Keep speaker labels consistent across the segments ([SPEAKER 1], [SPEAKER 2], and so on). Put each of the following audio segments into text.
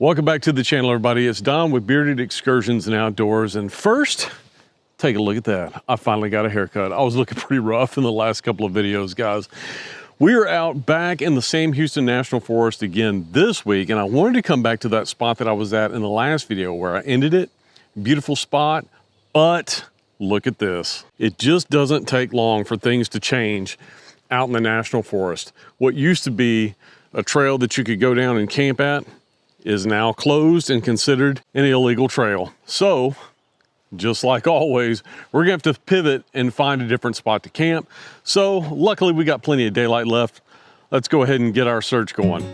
[SPEAKER 1] Welcome back to the channel, everybody. It's Don with Bearded Excursions and Outdoors. And first, take a look at that. I finally got a haircut. I was looking pretty rough in the last couple of videos, guys. We are out back in the Sam Houston National Forest again this week, and I wanted to come back to that spot that I was at in the last video where I ended it. Beautiful spot, but look at this. It just doesn't take long for things to change out in the National Forest. What used to be a trail that you could go down and camp at is now closed and considered an illegal trail. So, just like always, we're gonna have to pivot and find a different spot to camp. So, luckily we got plenty of daylight left. Let's go ahead and get our search going.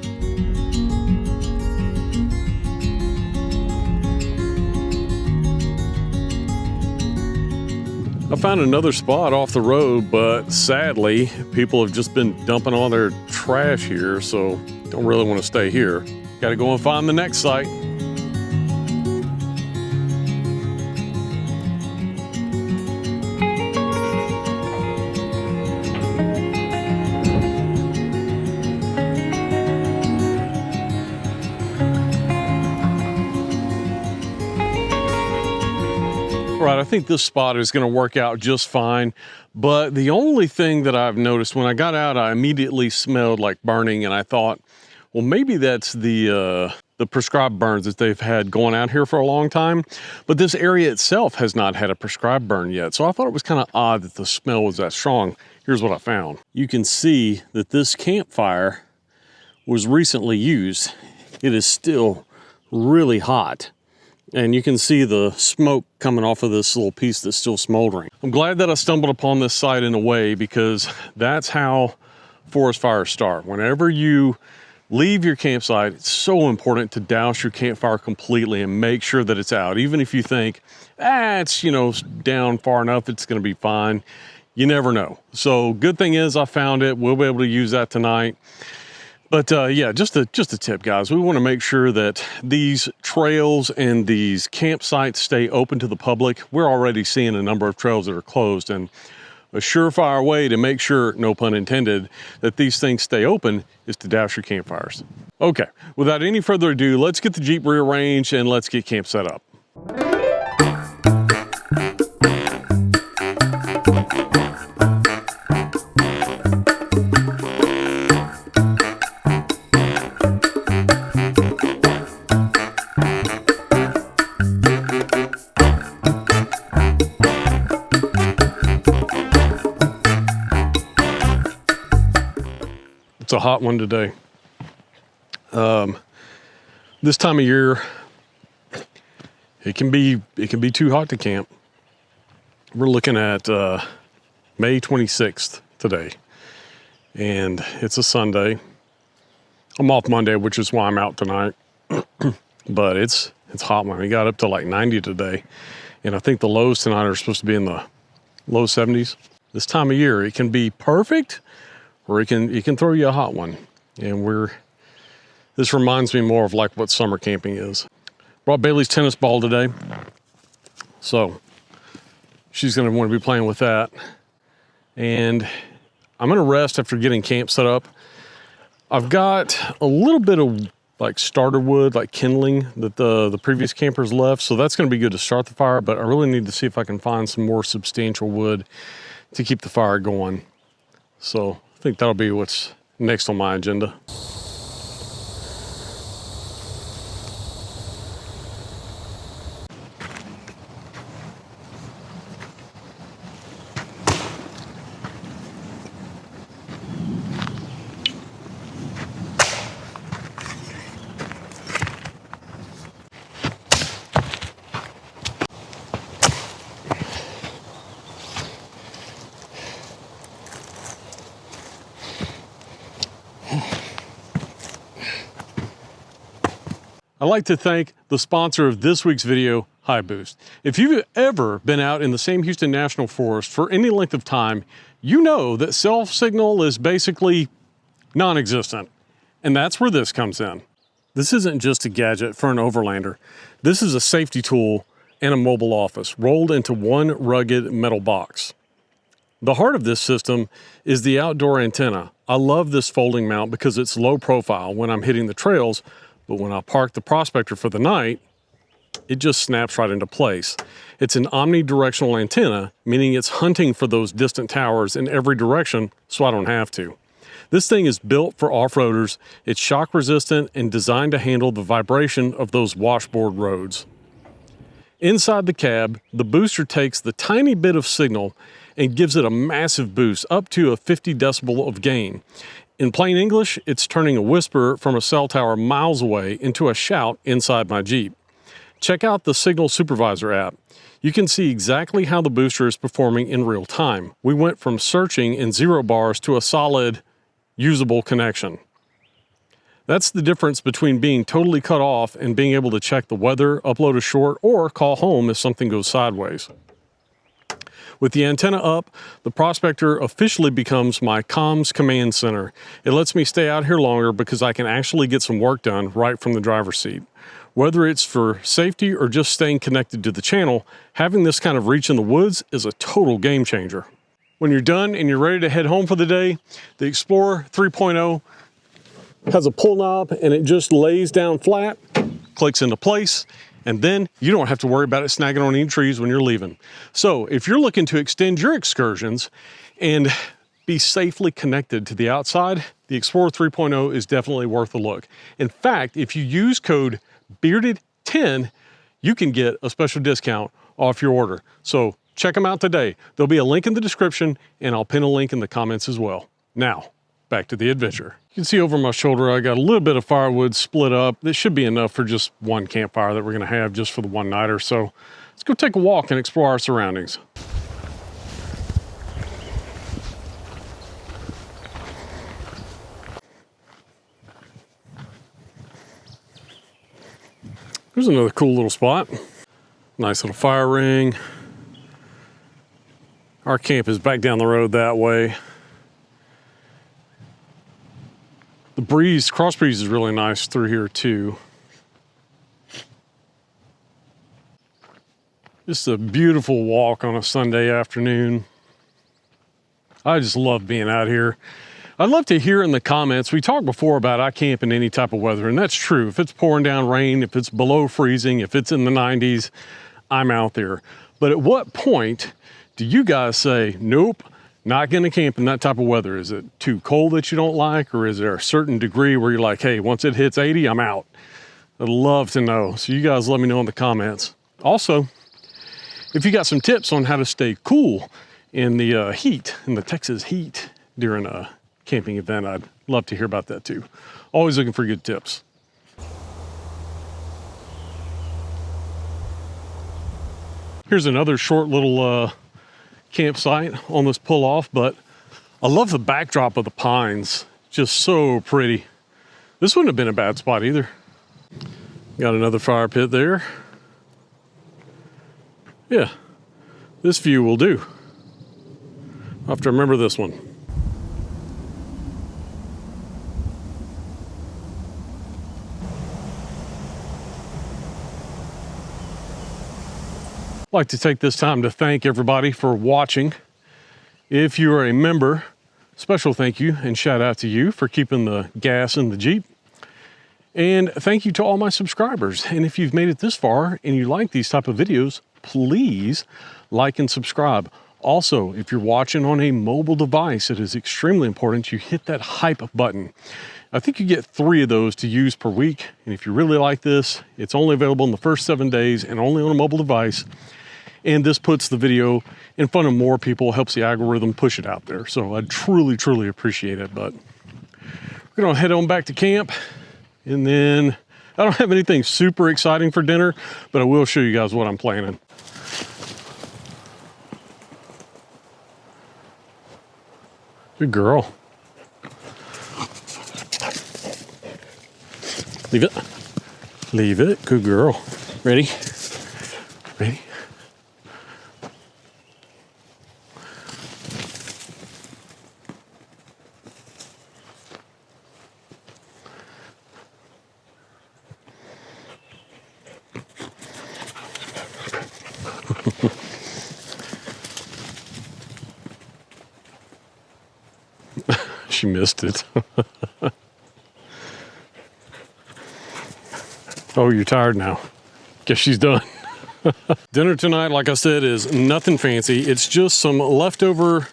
[SPEAKER 1] I found another spot off the road, but sadly, people have just been dumping all their trash here, so don't really want to stay here. Got to go and find the next site. All right, I think this spot is going to work out just fine, but the only thing that I've noticed when I got out, I immediately smelled like burning, and I thought, well, maybe that's the prescribed burns that they've had going out here for a long time, but this area itself has not had a prescribed burn yet. So I thought it was kind of odd that the smell was that strong. Here's what I found. You can see that this campfire was recently used. It is still really hot, and you can see the smoke coming off of this little piece that's still smoldering. I'm glad that I stumbled upon this site in a way, because that's how forest fires start. Whenever you leave your campsite, it's so important to douse your campfire completely and make sure that it's out. Even if you think, it's, down far enough, it's gonna be fine. You never know. So good thing is I found it. We'll be able to use that tonight. But yeah, just a tip, guys. We wanna make sure that these trails and these campsites stay open to the public. We're already seeing a number of trails that are closed, and a surefire way to make sure, no pun intended, that these things stay open is to douse your campfires. Okay, without any further ado, let's get the Jeep rearranged and let's get camp set up. It's a hot one today. This time of year, it can be too hot to camp. We're looking at May 26th today, and it's a Sunday. I'm off Monday, which is why I'm out tonight. But it's hot, man. We got up to like 90 today, and I think the lows tonight are supposed to be in the low 70s. This time of year, it can be perfect, or it can throw you a hot one. And this reminds me more of like what summer camping is. Brought Bailey's tennis ball today, so she's gonna want to be playing with that. And I'm gonna rest after getting camp set up. I've got a little bit of like starter wood, like kindling, that the previous campers left, so that's gonna be good to start the fire, but I really need to see if I can find some more substantial wood to keep the fire going. So I think that'll be what's next on my agenda. I'd like to thank the sponsor of this week's video, HiBoost. If you've ever been out in the Sam Houston National Forest for any length of time, you know that cell signal is basically non-existent. And that's where this comes in. This isn't just a gadget for an overlander. This is a safety tool and a mobile office rolled into one rugged metal box. The heart of this system is the outdoor antenna. I love this folding mount because it's low profile when I'm hitting the trails, But when I park the Prospector for the night, it just snaps right into place. It's an omnidirectional antenna, meaning it's hunting for those distant towers in every direction, so I don't have to. This thing is built for off-roaders. It's shock resistant and designed to handle the vibration of those washboard roads. Inside the cab, the booster takes the tiny bit of signal and gives it a massive boost, up to a 50 decibel of gain. In plain English, it's turning a whisper from a cell tower miles away into a shout inside my Jeep. Check out the Signal Supervisor app. You can see exactly how the booster is performing in real time. We went from searching in 0 bars to a solid, usable connection. That's the difference between being totally cut off and being able to check the weather, upload a short, or call home if something goes sideways. With the antenna up, the Prospector officially becomes my comms command center. It lets me stay out here longer because I can actually get some work done right from the driver's seat. Whether it's for safety or just staying connected to the channel, having this kind of reach in the woods is a total game changer. When you're done and you're ready to head home for the day, the Explorer 3.0 has a pull knob and it just lays down flat, clicks into place, and then you don't have to worry about it snagging on any trees when you're leaving. So if you're looking to extend your excursions and be safely connected to the outside, the Explorer 3.0 is definitely worth a look. In fact, if you use code BEARDED10, you can get a special discount off your order. So check them out today. There'll be a link in the description and I'll pin a link in the comments as well. Now, back to the adventure. You can see over my shoulder, I got a little bit of firewood split up. This should be enough for just one campfire that we're gonna have just for the one nighter. So let's go take a walk and explore our surroundings. Here's another cool little spot. Nice little fire ring. Our camp is back down the road that way. The breeze, cross breeze is really nice through here too. Just a beautiful walk on a Sunday afternoon. I just love being out here. I'd love to hear in the comments, we talked before about I camp in any type of weather, and that's true. If it's pouring down rain, if it's below freezing, if it's in the 90s, I'm out there. But at what point do you guys say, nope, not gonna camp in that type of weather? Is it too cold that you don't like, or is there a certain degree where you're like, hey, once it hits 80, I'm out? I'd love to know. So you guys let me know in the comments. Also, if you got some tips on how to stay cool in the heat, in the Texas heat during a camping event, I'd love to hear about that too. Always looking for good tips. Here's another short little campsite on this pull off, but I love the backdrop of the pines. Just so pretty. This wouldn't have been a bad spot either. Got another fire pit there. Yeah, this view will do. I'll have to remember this one. I'd like to take this time to thank everybody for watching. If you are a member, special thank you and shout out to you for keeping the gas in the Jeep. And thank you to all my subscribers. And if you've made it this far and you like these type of videos, please like and subscribe. Also, if you're watching on a mobile device, it is extremely important you hit that hype button. I think you get 3 of those to use per week. And if you really like this, it's only available in the first 7 days and only on a mobile device. And this puts the video in front of more people, helps the algorithm push it out there. So I truly, truly appreciate it. But we're gonna head on back to camp. And then I don't have anything super exciting for dinner, but I will show you guys what I'm planning. Good girl. Leave it. Leave it. Good girl. Ready? Ready? She missed it. Oh, you're tired now. Guess she's done. Dinner tonight, like I said, is nothing fancy. It's just some leftover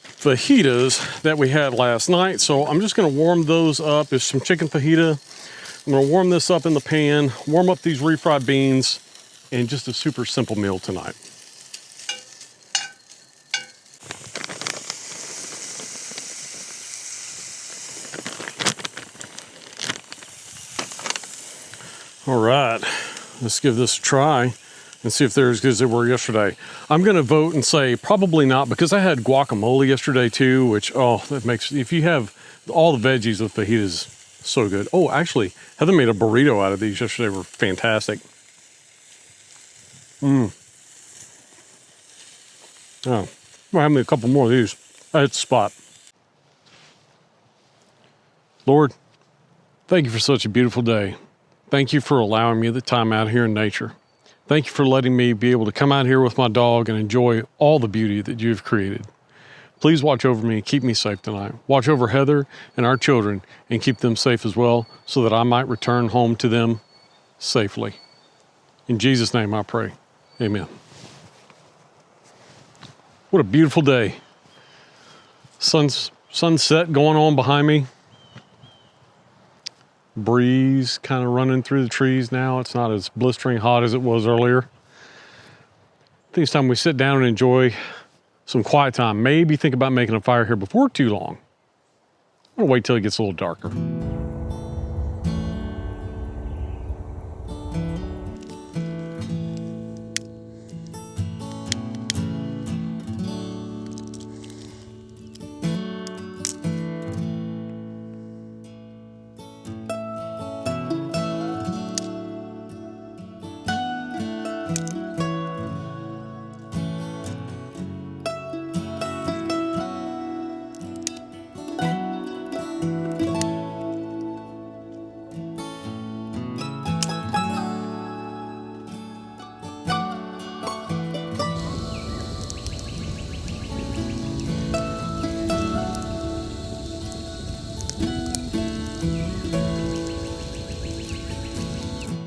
[SPEAKER 1] fajitas that we had last night. So I'm just gonna warm those up. There's some chicken fajita. I'm gonna warm this up in the pan, warm up these refried beans, and just a super simple meal tonight. All right, let's give this a try and see if they're as good as they were yesterday. I'm gonna vote and say probably not, because I had guacamole yesterday too, which, oh, that makes, if you have all the veggies with fajitas, so good. Oh, actually, Heather made a burrito out of these yesterday. Were fantastic. Oh, might have me a couple more of these. I hit the spot. Lord, thank you for such a beautiful day. Thank you for allowing me the time out here in nature. Thank you for letting me be able to come out here with my dog and enjoy all the beauty that you've created. Please watch over me and keep me safe tonight. Watch over Heather and our children and keep them safe as well, so that I might return home to them safely. In Jesus' name I pray, amen. What a beautiful day. Sunset going on behind me. Breeze kind of running through the trees now. It's not as blistering hot as it was earlier. I think it's time we sit down and enjoy some quiet time. Maybe think about making a fire here before too long. I'm gonna wait till it gets a little darker.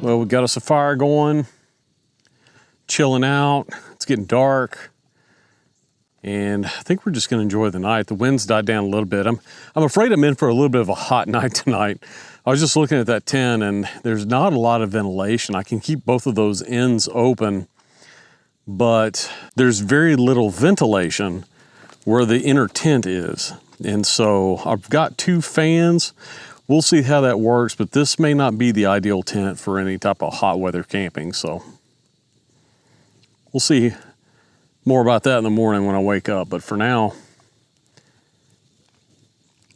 [SPEAKER 1] Well, we got us a fire going, chilling out. It's getting dark, and I think we're just going to enjoy the night. The wind's died down a little bit. I'm afraid I'm in for a little bit of a hot night tonight. I was just looking at that tent, and there's not a lot of ventilation. I can keep both of those ends open, but there's very little ventilation where the inner tent is. And so I've got 2 fans. We'll see how that works, but this may not be the ideal tent for any type of hot weather camping, so we'll see more about that in the morning when I wake up. But for now,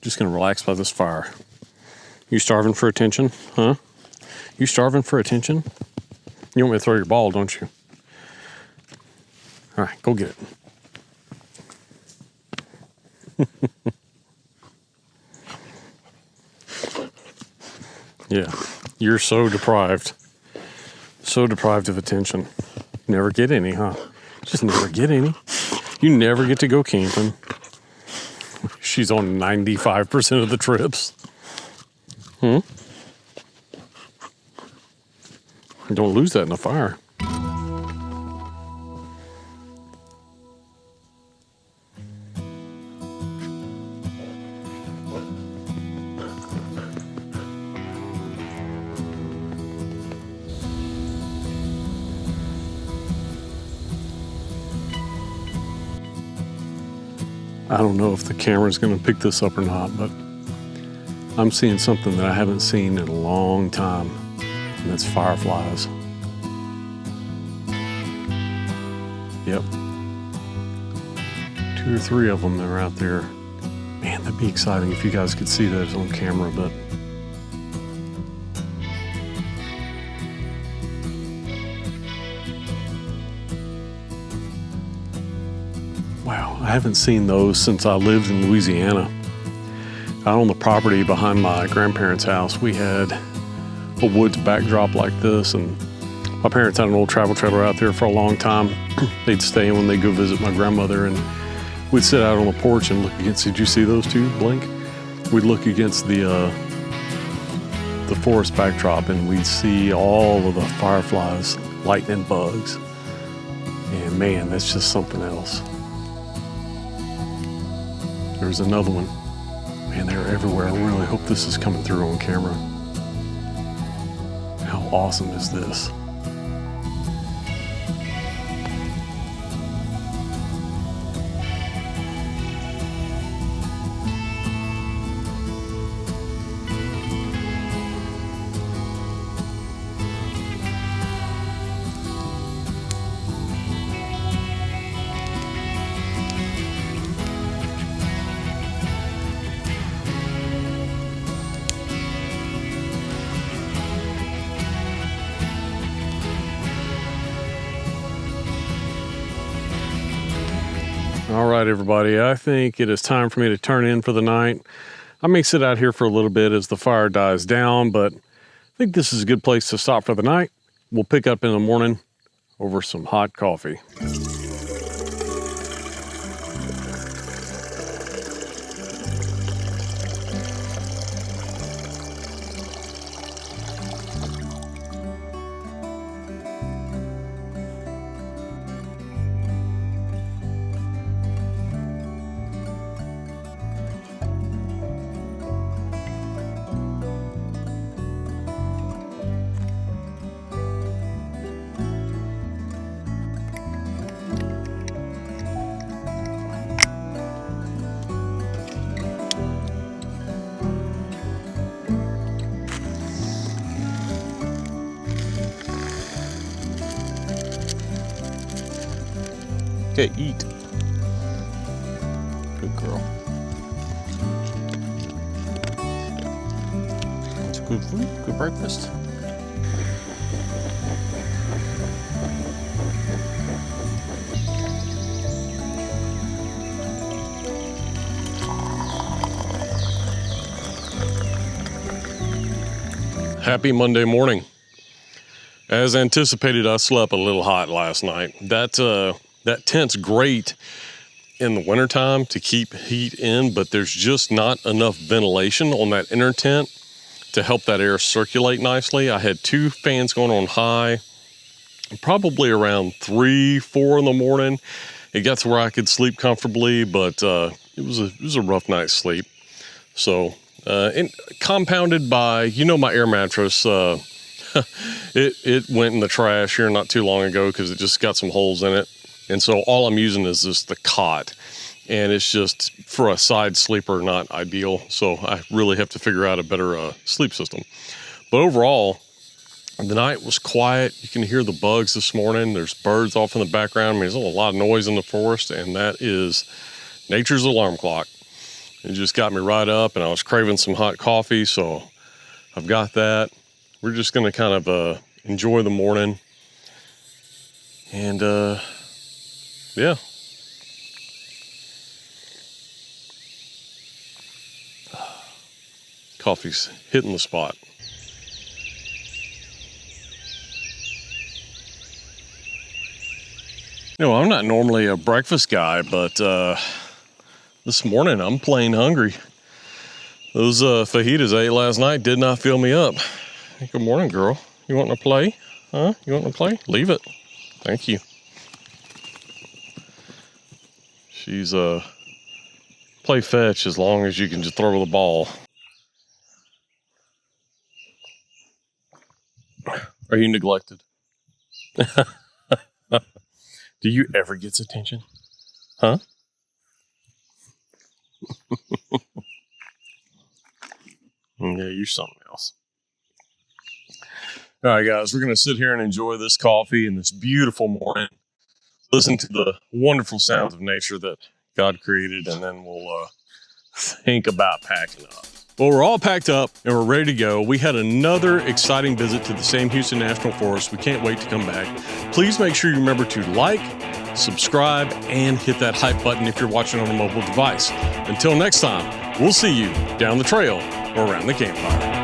[SPEAKER 1] just gonna relax by this fire. You starving for attention, huh? You starving for attention? You want me to throw your ball, don't you? All right, go get it. Yeah, you're so deprived of attention. Never get any, huh? Just never get any. You never get to go camping. She's on 95% of the trips. Don't lose that in the fire. I don't know if the camera's going to pick this up or not, but I'm seeing something that I haven't seen in a long time, and that's fireflies. Yep. 2 or 3 of them that are out there. Man, that'd be exciting if you guys could see those on camera, but wow, I haven't seen those since I lived in Louisiana. Out on the property behind my grandparents' house, we had a woods backdrop like this, and my parents had an old travel trailer out there for a long time. They'd stay in when they'd go visit my grandmother, and we'd sit out on the porch and look against, did you see those 2 blink? We'd look against the the forest backdrop and we'd see all of the fireflies, lightning bugs. And man, that's just something else. There's another one. Man, they're everywhere. I really hope this is coming through on camera. How awesome is this? All right, everybody, I think it is time for me to turn in for the night. I may sit out here for a little bit as the fire dies down, but I think this is a good place to stop for the night. We'll pick up in the morning over some hot coffee. Okay, eat. Good girl. That's good food, good breakfast. Happy Monday morning. As anticipated, I slept a little hot last night. That tent's great in the wintertime to keep heat in, but there's just not enough ventilation on that inner tent to help that air circulate nicely. I had 2 fans going on high, probably around 3, 4 in the morning. It got to where I could sleep comfortably, but it was a rough night's sleep. So, and compounded by, my air mattress, it went in the trash here not too long ago because it just got some holes in it. And so all I'm using is just the cot, and it's just for a side sleeper, not ideal. So I really have to figure out a better sleep system. But overall, the night was quiet. You can hear the bugs this morning. There's birds off in the background. I mean, there's a lot of noise in the forest, and that is nature's alarm clock. It just got me right up, and I was craving some hot coffee, so I've got that. We're just going to kind of enjoy the morning. And yeah. Coffee's hitting the spot. I'm not normally a breakfast guy, but this morning I'm plain hungry. Those fajitas I ate last night did not fill me up. Good morning, girl. You want to play? Huh? You want to play? Leave it. Thank you. She's play fetch as long as you can just throw the ball. Are you neglected? Do you ever get attention? Huh? Yeah, you're something else. All right, guys, we're going to sit here and enjoy this coffee and this beautiful morning. Listen to the wonderful sounds of nature that God created, and then we'll think about packing up. Well, we're all packed up and we're ready to go. We had another exciting visit to the Sam Houston National Forest. We can't wait to come back. Please make sure you remember to like, subscribe, and hit that hype button if you're watching on a mobile device. Until next time, we'll see you down the trail or around the campfire.